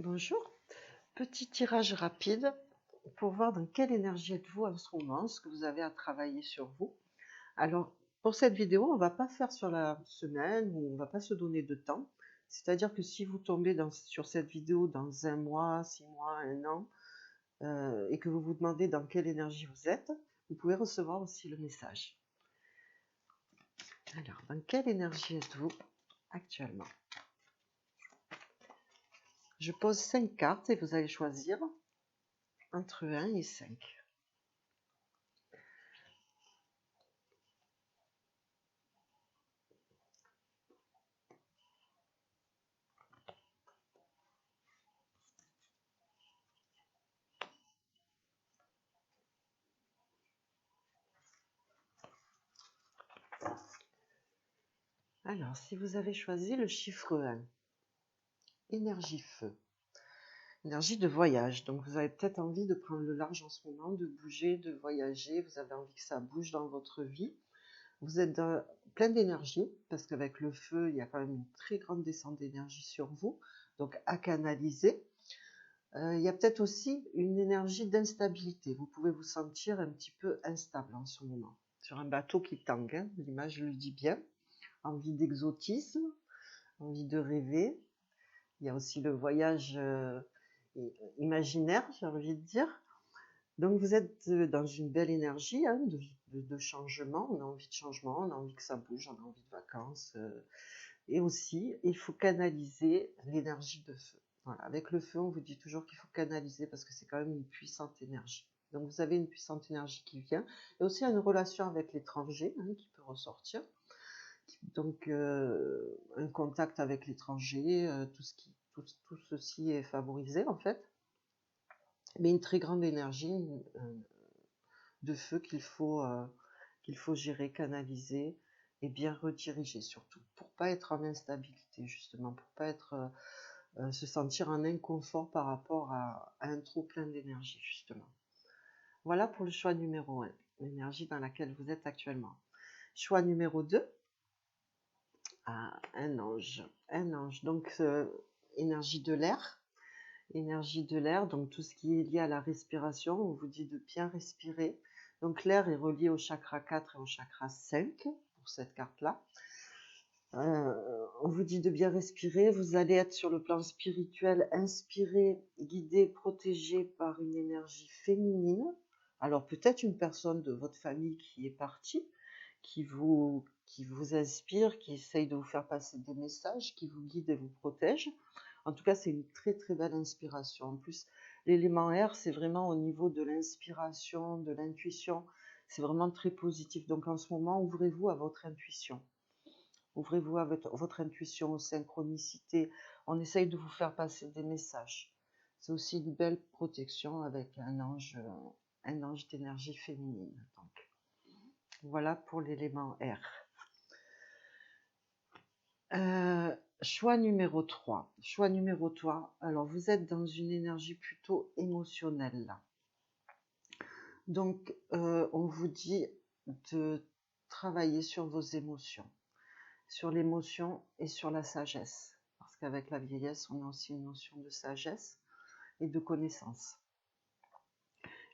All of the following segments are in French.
Bonjour, petit tirage rapide pour voir dans quelle énergie êtes-vous en ce moment, ce que vous avez à travailler sur vous. Alors, pour cette vidéo, on ne va pas faire sur la semaine ou on ne va pas se donner de temps. C'est-à-dire que si vous tombez sur cette vidéo dans 1 mois, 6 mois, 1 an, et que vous vous demandez dans quelle énergie vous êtes, vous pouvez recevoir aussi le message. Alors, dans quelle énergie êtes-vous actuellement? Je pose 5 cartes et vous allez choisir entre 1 et 5. Alors, si vous avez choisi le chiffre 1, énergie feu, énergie de voyage. Donc, vous avez peut-être envie de prendre le large en ce moment, de bouger, de voyager. Vous avez envie que ça bouge dans votre vie. Vous êtes plein d'énergie, parce qu'avec le feu, il y a quand même une très grande descente d'énergie sur vous, donc à canaliser. Il y a peut-être aussi une énergie d'instabilité. Vous pouvez vous sentir un petit peu instable en ce moment. Sur un bateau qui tangue, hein, l'image le dit bien. Envie d'exotisme, envie de rêver. Il y a aussi le voyage imaginaire, j'ai envie de dire. Donc vous êtes dans une belle énergie hein, de changement. On a envie de changement, on a envie que ça bouge, on a envie de vacances. Et aussi, il faut canaliser l'énergie de feu. Voilà. Avec le feu, on vous dit toujours qu'il faut canaliser parce que c'est quand même une puissante énergie. Donc vous avez une puissante énergie qui vient. Et aussi une relation avec l'étranger hein, qui peut ressortir. Donc un contact avec l'étranger, tout ceci est favorisé en fait, mais une très grande énergie de feu qu'il faut gérer, canaliser et bien rediriger surtout, pour pas être en instabilité justement, pour pas être se sentir en inconfort par rapport à un trop plein d'énergie justement. Voilà pour le choix numéro 1, l'énergie dans laquelle vous êtes actuellement. Choix numéro 2. Ah, un ange. Donc, énergie de l'air. Énergie de l'air, donc tout ce qui est lié à la respiration, on vous dit de bien respirer. Donc, l'air est relié au chakra 4 et au chakra 5 pour cette carte-là. On vous dit de bien respirer. Vous allez être sur le plan spirituel, inspiré, guidé, protégé par une énergie féminine. Alors, peut-être une personne de votre famille qui est partie, qui vous inspire, qui essaye de vous faire passer des messages, qui vous guide et vous protège. En tout cas, c'est une très très belle inspiration. En plus, l'élément R, c'est vraiment au niveau de l'inspiration, de l'intuition. C'est vraiment très positif. Donc en ce moment, ouvrez-vous à votre intuition. Ouvrez-vous à votre intuition, aux synchronicités. On essaye de vous faire passer des messages. C'est aussi une belle protection avec un ange d'énergie féminine. Donc, voilà pour l'élément R. Choix numéro 3. Choix numéro 3. Alors, vous êtes dans une énergie plutôt émotionnelle là. Donc, on vous dit de travailler sur vos émotions, sur l'émotion et sur la sagesse. Parce qu'avec la vieillesse, on a aussi une notion de sagesse et de connaissance.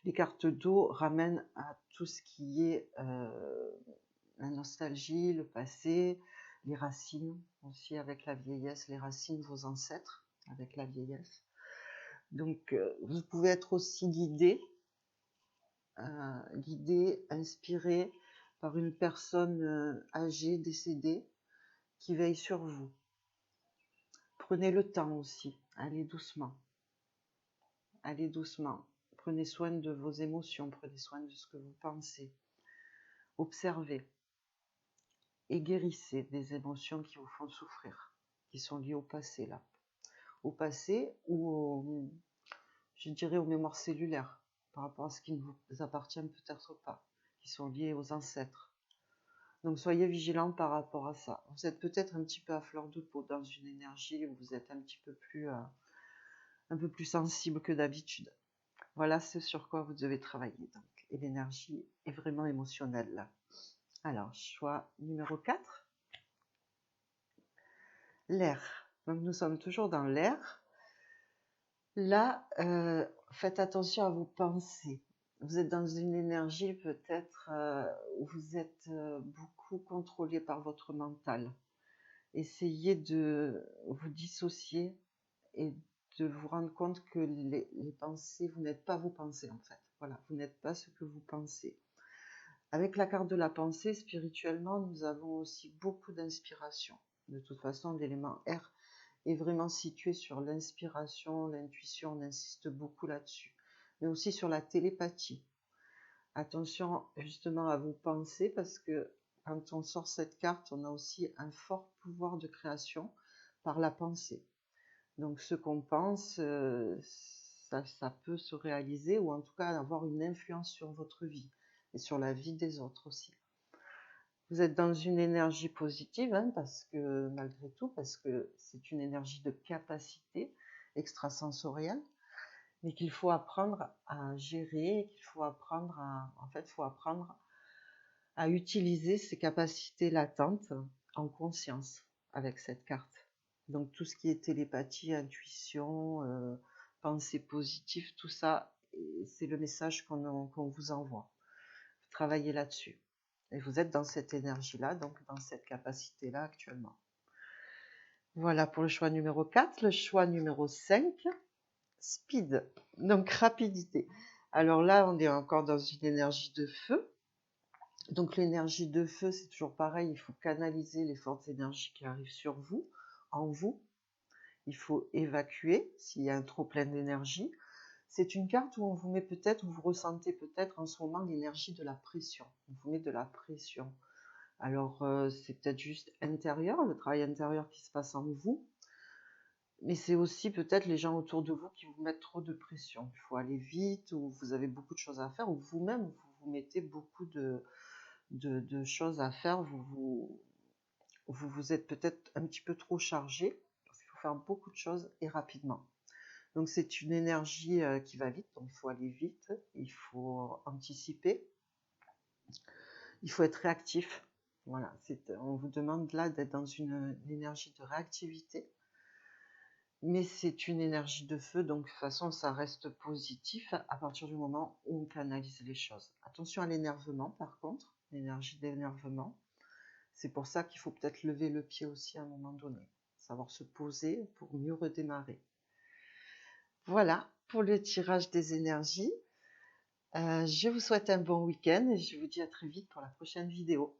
Les cartes d'eau ramènent à tout ce qui est la nostalgie, le passé, les racines aussi avec la vieillesse, les racines, vos ancêtres avec la vieillesse. Donc vous pouvez être aussi guidé, inspiré par une personne âgée, décédée, qui veille sur vous. Prenez le temps aussi, allez doucement. Allez doucement. Prenez soin de vos émotions, prenez soin de ce que vous pensez. Observez et guérissez des émotions qui vous font souffrir, qui sont liées au passé là. Au passé ou je dirais aux mémoires cellulaires, par rapport à ce qui ne vous appartient peut-être pas, qui sont liés aux ancêtres. Donc soyez vigilants par rapport à ça. Vous êtes peut-être un petit peu à fleur de peau dans une énergie où vous êtes un peu plus sensible que d'habitude. Voilà ce sur quoi vous devez travailler. Donc, et l'énergie est vraiment émotionnelle là. Alors, choix numéro 4. L'air. Donc nous sommes toujours dans l'air. Là, faites attention à vos pensées. Vous êtes dans une énergie peut-être où vous êtes beaucoup contrôlé par votre mental. Essayez de vous dissocier et de vous rendre compte que les pensées, vous n'êtes pas vos pensées en fait. Voilà, vous n'êtes pas ce que vous pensez. Avec la carte de la pensée, spirituellement, nous avons aussi beaucoup d'inspiration. De toute façon, l'élément R est vraiment situé sur l'inspiration, l'intuition, on insiste beaucoup là-dessus. Mais aussi sur la télépathie. Attention justement à vos pensées parce que quand on sort cette carte, on a aussi un fort pouvoir de création par la pensée. Donc ce qu'on pense, ça peut se réaliser ou en tout cas avoir une influence sur votre vie et sur la vie des autres aussi. Vous êtes dans une énergie positive, hein, parce que malgré tout, parce que c'est une énergie de capacité extrasensorielle, mais qu'il faut apprendre à gérer, qu'il faut apprendre faut apprendre à utiliser ces capacités latentes en conscience avec cette carte. Donc tout ce qui est télépathie, intuition, pensée positive, tout ça, c'est le message qu'on vous envoie. Travaillez là-dessus. Et vous êtes dans cette énergie-là, donc dans cette capacité-là actuellement. Voilà pour le choix numéro 4. Le choix numéro 5, speed, donc rapidité. Alors là, on est encore dans une énergie de feu. Donc l'énergie de feu, c'est toujours pareil, il faut canaliser les fortes énergies qui arrivent sur vous, en vous. Il faut évacuer s'il y a un trop plein d'énergie. C'est une carte où on vous met peut-être, où vous ressentez peut-être en ce moment l'énergie de la pression. On vous met de la pression. Alors, c'est peut-être juste intérieur, le travail intérieur qui se passe en vous, mais c'est aussi peut-être les gens autour de vous qui vous mettent trop de pression. Il faut aller vite, ou vous avez beaucoup de choses à faire, ou vous-même, vous vous mettez beaucoup de choses à faire, vous êtes peut-être un petit peu trop chargé, parce qu'il faut faire beaucoup de choses et rapidement. Donc c'est une énergie qui va vite, donc il faut aller vite, il faut anticiper, il faut être réactif. Voilà, on vous demande là d'être dans une énergie de réactivité, mais c'est une énergie de feu, donc de toute façon ça reste positif à partir du moment où on canalise les choses. Attention à l'énervement par contre, l'énergie d'énervement. C'est pour ça qu'il faut peut-être lever le pied aussi à un moment donné, savoir se poser pour mieux redémarrer. Voilà pour le tirage des énergies. Je vous souhaite un bon week-end et je vous dis à très vite pour la prochaine vidéo.